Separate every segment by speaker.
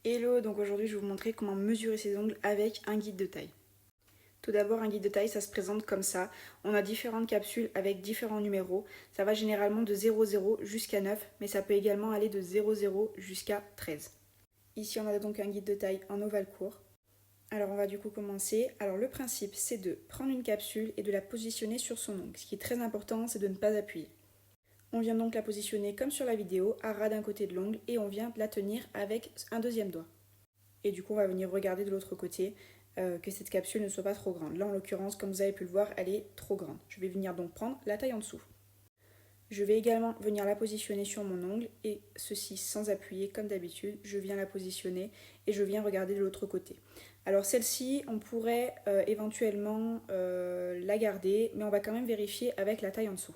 Speaker 1: Hello, donc aujourd'hui je vais vous montrer comment mesurer ses ongles avec un guide de taille. Tout d'abord, un guide de taille, ça se présente comme ça. On a différentes capsules avec différents numéros. Ça va généralement de 00 jusqu'à 9, mais ça peut également aller de 00 jusqu'à 13. Ici, on a donc un guide de taille en ovale court. Alors on va du coup commencer. Alors le principe, c'est de prendre une capsule et de la positionner sur son ongle. Ce qui est très important, c'est de ne pas appuyer. On vient donc la positionner comme sur la vidéo, à ras d'un côté de l'ongle, et on vient la tenir avec un deuxième doigt. Et du coup, on va venir regarder de l'autre côté que cette capsule ne soit pas trop grande. Là, en l'occurrence, comme vous avez pu le voir, elle est trop grande. Je vais venir donc prendre la taille en dessous. Je vais également venir la positionner sur mon ongle, et ceci sans appuyer comme d'habitude. Je viens la positionner et je viens regarder de l'autre côté. Alors celle-ci, on pourrait éventuellement la garder, mais on va quand même vérifier avec la taille en dessous.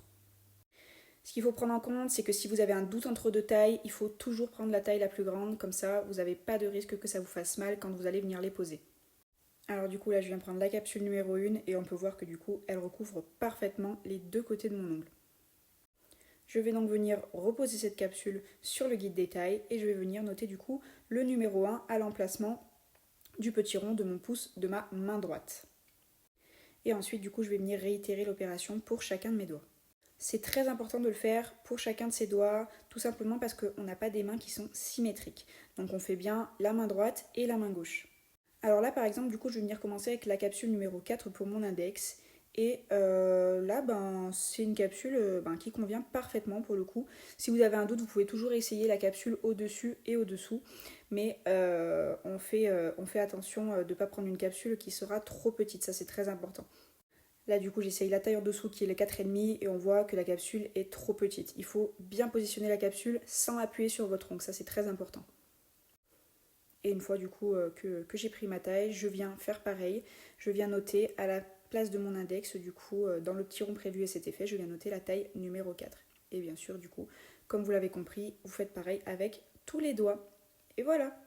Speaker 1: Ce qu'il faut prendre en compte, c'est que si vous avez un doute entre deux tailles, il faut toujours prendre la taille la plus grande, comme ça vous n'avez pas de risque que ça vous fasse mal quand vous allez venir les poser. Alors du coup là je viens prendre la capsule numéro 1 et on peut voir que du coup elle recouvre parfaitement les deux côtés de mon ongle. Je vais donc venir reposer cette capsule sur le guide des tailles et je vais venir noter du coup le numéro 1 à l'emplacement du petit rond de mon pouce de ma main droite. Et ensuite du coup je vais venir réitérer l'opération pour chacun de mes doigts. C'est très important de le faire pour chacun de ses doigts, tout simplement parce qu'on n'a pas des mains qui sont symétriques. Donc on fait bien la main droite et la main gauche. Alors là par exemple, du coup je vais venir commencer avec la capsule numéro 4 pour mon index. Et là, c'est une capsule qui convient parfaitement pour le coup. Si vous avez un doute, vous pouvez toujours essayer la capsule au-dessus et au-dessous. Mais on fait attention de ne pas prendre une capsule qui sera trop petite, ça c'est très important. Là du coup j'essaye la taille en dessous qui est le 4,5 et on voit que la capsule est trop petite. Il faut bien positionner la capsule sans appuyer sur votre ongle, ça c'est très important. Et une fois du coup que j'ai pris ma taille, je viens faire pareil. Je viens noter à la place de mon index, du coup dans le petit rond prévu à cet effet, je viens noter la taille numéro 4. Et bien sûr du coup, comme vous l'avez compris, vous faites pareil avec tous les doigts. Et voilà!